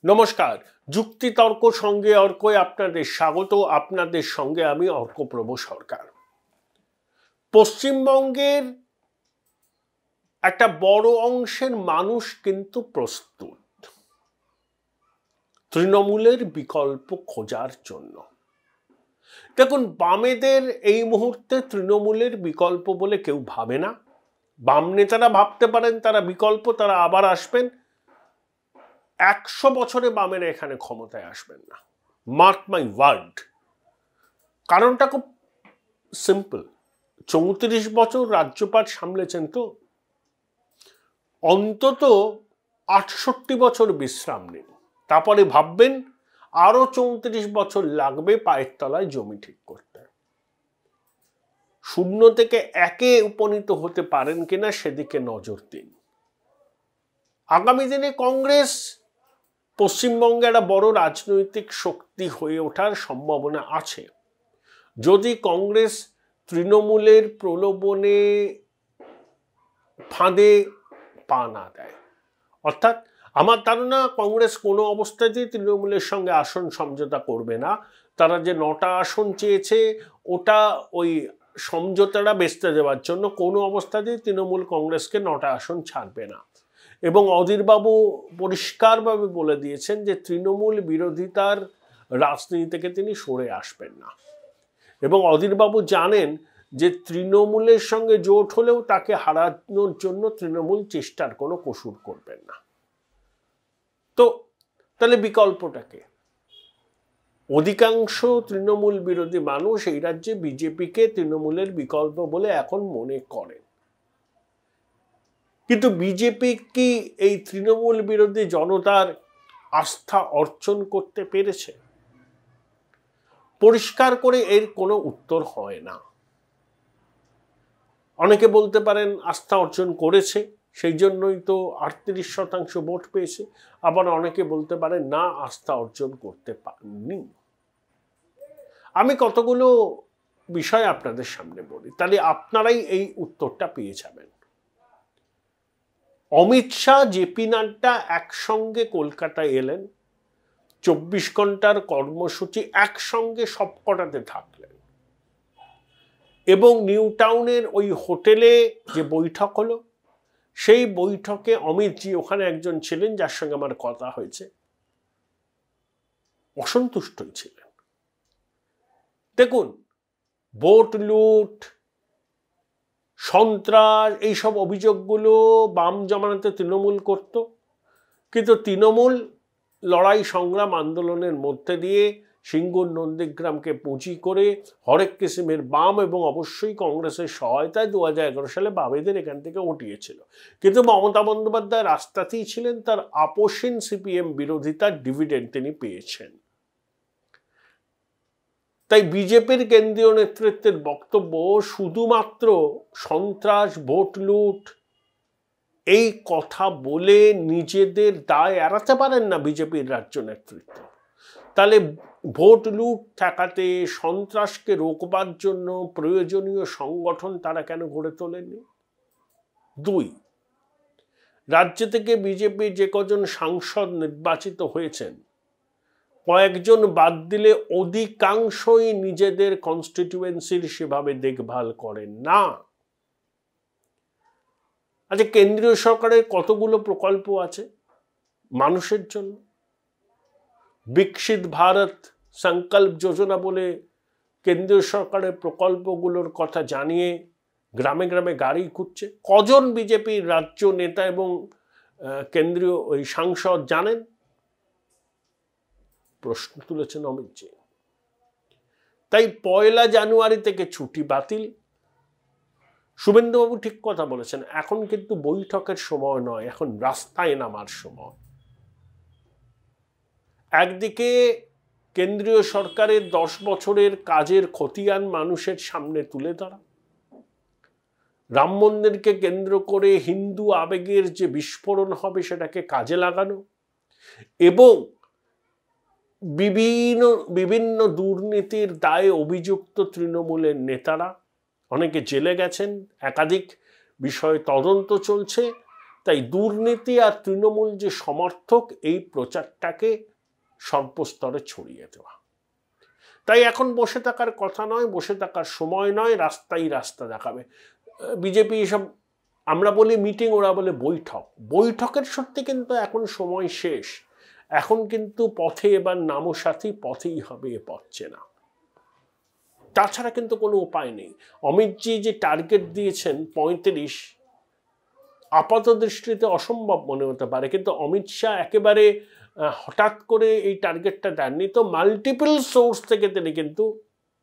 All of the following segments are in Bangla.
নমস্কার, যুক্তিতর্ক সঙ্গে অর্কয় আপনাদের স্বাগত। আপনাদের সঙ্গে আমি অর্কপ্রভ সরকার। পশ্চিমবঙ্গের একটা বড় অংশের মানুষ কিন্তু প্রস্তুত তৃণমূলের বিকল্প খোঁজার জন্য। দেখুন, বামেদের এই মুহূর্তে তৃণমূলের বিকল্প বলে কেউ ভাবে না। বাম নেতারা ভাবতে পারেন তারা বিকল্প, তারা আবার আসবেন। 100 বছরে বামেরা এখানে ক্ষমতায় আসবেন না, মার্ক মাই ওয়ার্ড। কারণটা খুব সিম্পল। 34 বছর রাজ্যপাট সামলেছেন, তো অন্তত 68 বছর বিশ্রাম নিন, তারপরে ভাববেন আরো 34 বছর লাগবে পায়ের তলায় জমি ঠিক করতে। 0 থেকে 1-এ উপনীত হতে পারেন কিনা সেদিকে নজর দিন। আগামী দিনে কংগ্রেস পশ্চিমবঙ্গে একটা বড় রাজনৈতিক শক্তি হয়ে ওঠার সম্ভাবনা আছে, যদি কংগ্রেস তৃণমূলের প্রলোভনে ফাঁদে পা না দেয়। অর্থাৎ আমার ধারণা কংগ্রেস কোনো অবস্থাতেই তৃণমূলের সঙ্গে আসন সমঝোতা করবে না। তারা যে 9টা আসন চেয়েছে ওটা ওই সমঝোতাটা বেচতে দেওয়ার জন্য কোনো অবস্থাতেই তৃণমূল কংগ্রেসকে 9টা আসন ছাড়বে না। এবং অধীরবাবু পরিষ্কারভাবে বলে দিয়েছেন যে তৃণমূল বিরোধিতার রাজনীতি থেকে তিনি সরে আসবেন না। এবং অধীরবাবু জানেন যে তৃণমূলের সঙ্গে জোট হলেও তাকে হারানোর জন্য তৃণমূল চেষ্টার কোনো কসুর করবেন না। তো তাহলে বিকল্পটাকে, অধিকাংশ তৃণমূল বিরোধী মানুষ এই রাজ্যে বিজেপিকে তৃণমূলের বিকল্প বলে এখন মনে করেন। কিন্তু বিজেপি কি এই তৃণমূল বিরোধী জনতার আস্থা অর্জন করতে পেরেছে? পরিষ্কার করে এর কোনো উত্তর হয় না। অনেকে বলতে পারেন আস্থা অর্জন করেছে, সেই জন্যই তো 38% ভোট পেয়েছে। আবার অনেকে বলতে পারেন না, আস্থা অর্জন করতে পারেনি। আমি কতগুলো বিষয় আপনাদের সামনে বলি, তাহলে আপনারাই এই উত্তরটা পেয়ে যাবেন। অমিত শাহ, জেপি নাড্ডা একসঙ্গে কলকাতায় এলেন, 24 ঘন্টার কর্মসূচি একসঙ্গে সবকটাতে থাকলেন, এবং নিউ টাউনের ওই হোটেলে যে বৈঠক হলো সেই বৈঠকে অমিতজি, ওখানে একজন ছিলেন যার সঙ্গে আমার কথা হয়েছে, অসন্তুষ্টই ছিলেন। দেখুন, ভোট লুট, সন্ত্রাস, এইসব অভিযোগগুলো বাম জমানাতে তৃণমূল করত, কিন্তু তৃণমূল লড়াই সংগ্রাম আন্দোলনের মধ্যে দিয়ে সিঙ্গুর নন্দীগ্রামকে পুঁজি করে হরেক কিসিমের বাম এবং অবশ্যই কংগ্রেসের সহায়তায় 2011 সালে বামেদের এখান থেকে উঠিয়েছিল। কিন্তু মমতা বন্দ্যোপাধ্যায় রাস্তাতেই ছিলেন, তার আপোষহীন সিপিএম বিরোধিতার ডিভিডেন্ড তিনি পেয়েছেন। তাই বিজেপির কেন্দ্রীয় নেতৃত্বের বক্তব্য শুধুমাত্র সন্ত্রাস, ভোট লুট এই কথা বলে নিজেদের দায় এড়াতে পারেন না বিজেপির রাজ্য নেতৃত্ব। তাহলে ভোট লুট ঠেকাতে, সন্ত্রাসকে রোকবার জন্য প্রয়োজনীয় সংগঠন তারা কেন গড়ে তোলেনি? 2, রাজ্য থেকে বিজেপি যে কজন সাংসদ নির্বাচিত হয়েছেন, কয়েকজন বাদ দিলে অধিকাংশই নিজেদের কনস্টিটিউয়েন্সির সেভাবে দেখভাল করেন না। আচ্ছা, কেন্দ্রীয় সরকারের কতগুলো প্রকল্প আছে মানুষের জন্য? বিকশিত ভারত সংকল্প যোজনা বলে কেন্দ্রীয় সরকারের প্রকল্পগুলোর কথা জানিয়ে গ্রামে গ্রামে গাড়ি খুঁজছে। কজন বিজেপির রাজ্য নেতা এবং কেন্দ্রীয় ওই সাংসদ জানেন? প্রশ্ন তুলেছেন অমিতজি। তাই 1 জানুয়ারি থেকে ছুটি বাতিল। শুভেন্দুবাবু ঠিক কথা বলেছেন, এখন কিন্তু বৈঠকের সময় নয়, এখন রাস্তায় নামার সময়। একদিকে কেন্দ্রীয় সরকারের 10 বছরের কাজের খতিয়ান মানুষের সামনে তুলে ধরা, রাম মন্দিরকে কেন্দ্র করে হিন্দু আবেগের যে বিস্ফোরণ হবে সেটাকে কাজে লাগানো, এবং বিভিন্ন দুর্নীতির দায়ে অভিযুক্ত তৃণমূলের নেতারা অনেকে জেলে গেছেন, একাধিক বিষয়ে তদন্ত চলছে, তাই দুর্নীতি আর তৃণমূল যে সমর্থক, এই প্রচারটাকে সর্বস্তরে ছড়িয়ে দেওয়া। তাই এখন বসে থাকার কথা নয়, বসে থাকার সময় নয়, রাস্তায় রাস্তা দেখাবে বিজেপি। এসব আমরা বলি মিটিং, ওরা বলে বৈঠক। বৈঠকের সত্যি কিন্তু এখন সময় শেষ। এখন কিন্তু পথে এবার নামো সাথী, পথেই হবে, এ পথছে না। তাছাড়া কিন্তু কোনো উপায় নেই। অমিতজি যে টার্গেট দিয়েছেন 35, আপাত দৃষ্টিতে অসম্ভব মনে হতে পারে, কিন্তু অমিত শাহ একেবারে হঠাৎ করে এই টার্গেটটা দেননি। তো মাল্টিপল সোর্স থেকে তিনি কিন্তু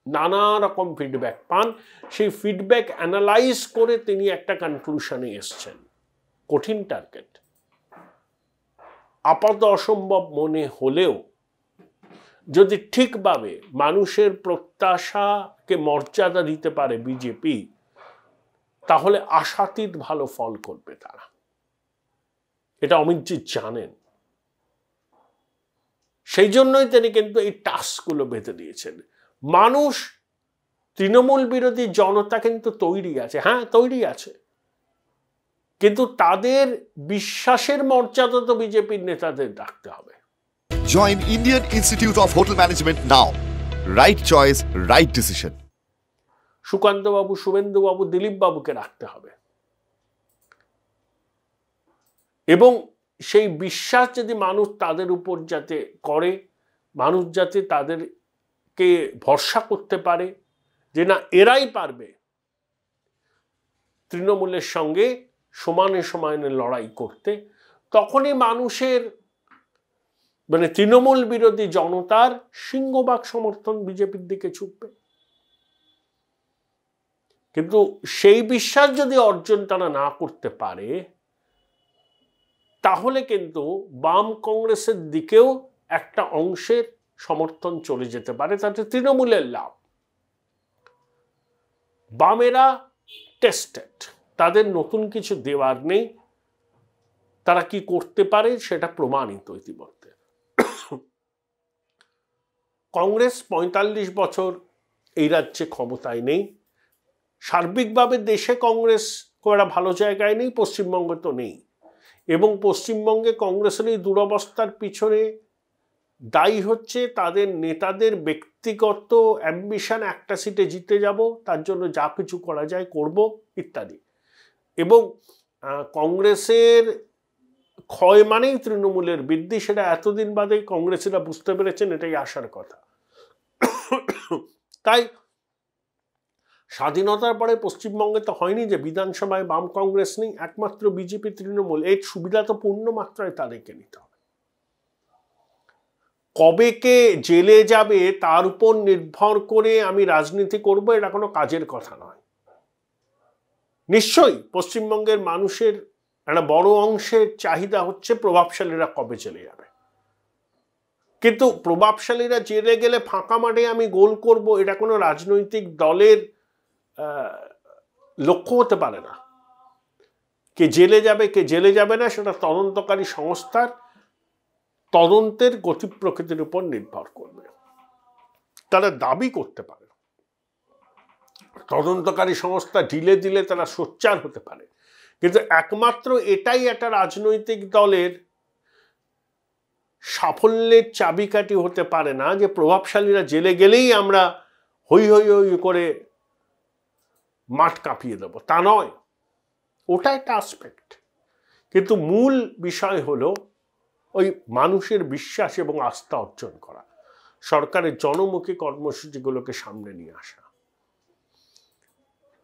নানা রকম ফিডব্যাক পান, সেই ফিডব্যাক অ্যানালাইজ করে তিনি একটা কনক্লুশনে এসছেন। কঠিন টার্গেট, আপাত অসম্ভব মনে হলেও যদি ঠিকভাবে মানুষের প্রত্যাশাকে মর্যাদা দিতে পারে বিজেপি, তাহলে আশাতীত ভালো ফল করবে তারা। এটা অমিতজি জানেন। সেই জন্যই তিনি কিন্তু এই টাস্কগুলো বেঁধে দিয়েছেন। মানুষ, তৃণমূল বিরোধী জনতা কিন্তু তৈরি আছে, হ্যাঁ তৈরি আছে, কিন্তু তাদের বিশ্বাসের মর্যাদা তো বিজেপির নেতাদের রাখতে হবে। Join Indian Institute of Hotel Management now. Right choice, right decision. Sukanta বাবু, শুভেন্দু বাবু, দিলীপ বাবুকে রাখতে হবে, এবং সেই বিশ্বাস যদি মানুষ তাদের উপর যাতে করে, মানুষ যাতে তাদেরকে ভরসা করতে পারে যে না এরাই পারবে তৃণমূলের সঙ্গে সমানে সমানে লড়াই করতে, তখনই মানুষের মানে তৃণমূল বিরোধী জনতার সিংহভাগ সমর্থন বিজেপির দিকে ঝুঁকবে। কিন্তু সেই বিশ্বাস যদি অর্জন তারা না করতে পারে, তাহলে কিন্তু বাম কংগ্রেসের দিকেও একটা অংশের সমর্থন চলে যেতে পারে, তাতে তৃণমূলের লাভ। বামেরা টেস্টেড, তাদের নতুন কিছু দেওয়ার নেই, তারা কি করতে পারে সেটা প্রমাণিত ইতিমধ্যে। কংগ্রেস 45 বছর এই রাজ্যে ক্ষমতায় নেই, সার্বিকভাবে দেশে কংগ্রেস খুব একটা ভালো জায়গায় নেই, পশ্চিমবঙ্গে তো নেই, এবং পশ্চিমবঙ্গে কংগ্রেসের এই দুরবস্থার পিছনে দায়ী হচ্ছে তাদের নেতাদের ব্যক্তিগত অ্যাম্বিশন, একটা সিটে জিতে যাব, তার জন্য যা কিছু করা যায় করব ইত্যাদি। এবং কংগ্রেসের ক্ষয় মানেই তৃণমূলের বৃদ্ধি, সেটা এতদিন বাদে কংগ্রেসিরা বুঝতে পেরেছেন, এটাই আসার কথা। তাই স্বাধীনতার পরে পশ্চিমবঙ্গে তো হয়নি যে বিধানসভায় বাম কংগ্রেস নেই, একমাত্র বিজেপি তৃণমূল। এর সুবিধা তো পূর্ণ মাত্রায় তাদেরকে নিতে হবে। কবে কে জেলে যাবে তার উপর নির্ভর করে আমি রাজনীতি করব, এটা কোনো কাজের কথা নয়। নিশ্চয়ই পশ্চিমবঙ্গের মানুষের একটা বড় অংশের চাহিদা হচ্ছে প্রভাবশালীরা কবে জেলে যাবে, কিন্তু প্রভাবশালীরা জেলে গেলে ফাঁকা মাঠে আমি গোল করব, এটা কোনো রাজনৈতিক দলের লক্ষ্য হতে পারে না। কে জেলে যাবে কে জেলে যাবে না সেটা তদন্তকারী সংস্থার তদন্তের গতি প্রকৃতির উপর নির্ভর করবে। তারা দাবি করতে পারে, তদন্তকারী সংস্থা ঢিলে দিলে তারা সোচ্চার হতে পারে, কিন্তু একমাত্র এটাই একটা রাজনৈতিক দলের সাফল্যের চাবিকাঠি হতে পারে না যে প্রভাবশালীরা জেলে গেলেই আমরা হই হই হই করে মাঠ কাঁপিয়ে দেব, তা নয়। ওটা একটা আসপেক্ট, কিন্তু মূল বিষয় হলো ওই মানুষের বিশ্বাস এবং আস্থা অর্জন করা, সরকারের জনমুখী কর্মসূচিগুলোকে সামনে নিয়ে আসা।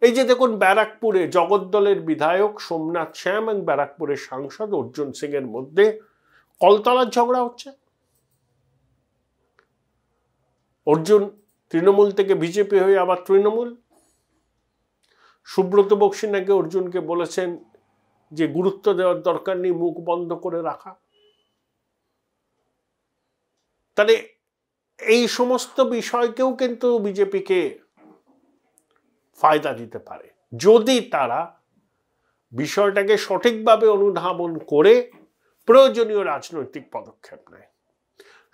এই যে দেখুন, ব্যারাকপুরে জগদ্দলের বিধায়ক সোমনাথ শ্যাম এবং ব্যারাকপুরের সাংসদ অর্জুন সিং এর মধ্যে কলতলার ঝগড়া হচ্ছে। অর্জুন তৃণমূল থেকে বিজেপি হয়ে আবার তৃণমূল। সুব্রত বক্সী নাকি অর্জুনকে বলেছেন যে গুরুত্ব দেওয়ার দরকার নেই, মুখ বন্ধ করে রাখা। তাহলে এই সমস্ত বিষয়কেও কিন্তু বিজেপিকে ফায়দা দিতে পারে যদি তারা বিষয়টাকে সঠিকভাবে অনুধাবন করে প্রয়োজনীয় রাজনৈতিক পদক্ষেপ নেয়।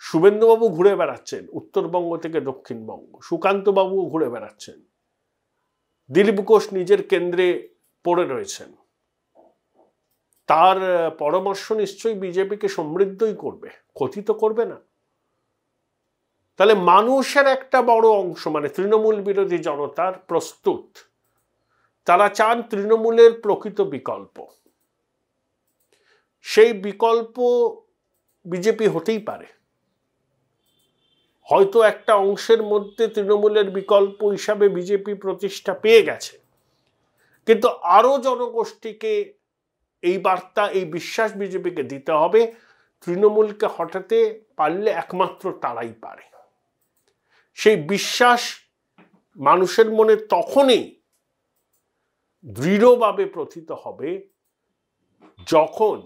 শুভেন্দুবাবু ঘুরে বেড়াচ্ছেন উত্তরবঙ্গ থেকে দক্ষিণবঙ্গ, সুকান্তবাবুও ঘুরে বেড়াচ্ছেন, দিলীপ ঘোষ নিজের কেন্দ্রে পড়ে রয়েছেন, তার পরামর্শ নিশ্চয়ই বিজেপিকে সমৃদ্ধই করবে, ক্ষতি তো করবে না। তাহলে মানুষের একটা বড় অংশ মানে তৃণমূল বিরোধী জনতার প্রস্তুত, তারা চান তৃণমূলের প্রকৃত বিকল্প। সেই বিকল্প বিজেপি হতেই পারে, হয়তো একটা অংশের মধ্যে তৃণমূলের বিকল্প হিসাবে বিজেপি প্রতিষ্ঠা পেয়ে গেছে, কিন্তু আরো জনগোষ্ঠীকে এই বার্তা, এই বিশ্বাস বিজেপিকে দিতে হবে, তৃণমূলকে হটাতে পারলে একমাত্র তারাই পারে। সেই বিশ্বাস মানুষের মনে তখনই দৃঢ়ভাবে প্রথিত হবে যখন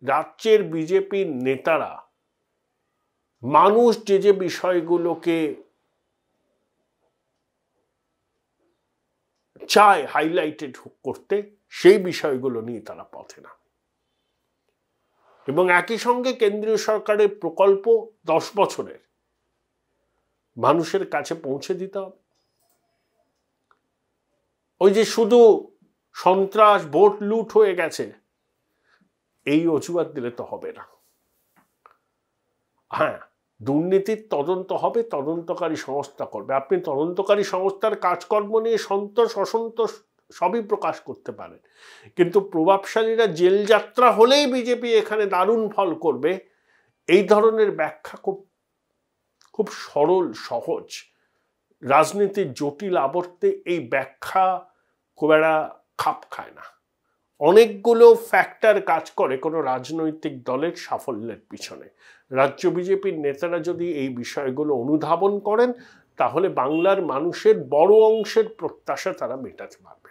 রাজ্যের বিজেপির নেতারা মানুষ যে যে বিষয়গুলোকে চায় হাইলাইটেড করতে, সেই বিষয়গুলো নিয়ে তারা পথে না। এবং একই সঙ্গে কেন্দ্রীয় সরকারের প্রকল্প 10 বছরের মানুষের কাছে পৌঁছে দিতে হবে। ওই যে শুধু সন্ত্রাস, ভোট লুট হয়ে গেছে, এই অজুহাত দিলে তো হবে না। হ্যাঁ, দুর্নীতির তদন্ত হবে, তদন্তকারী সংস্থা করবে। আপনি তদন্তকারী সংস্থার কাজকর্ম নিয়ে সন্তোষ অসন্তোষ সবই প্রকাশ করতে পারেন, কিন্তু প্রভাবশালীরা জেল যাত্রা হলেই বিজেপি এখানে দারুণ ফল করবে, এই ধরনের ব্যাখ্যা খুব সরল সহজ। রাজনীতির জটিল আবর্তে এই ব্যাখ্যা খুব একটা খাপ খায় না। অনেকগুলো ফ্যাক্টর কাজ করে কোনো রাজনৈতিক দলের সাফল্যের পিছনে। রাজ্য বিজেপির নেতারা যদি এই বিষয়গুলো অনুধাবন করেন, তাহলে বাংলার মানুষের বড় অংশের প্রত্যাশা তারা মেটাতে পারবে।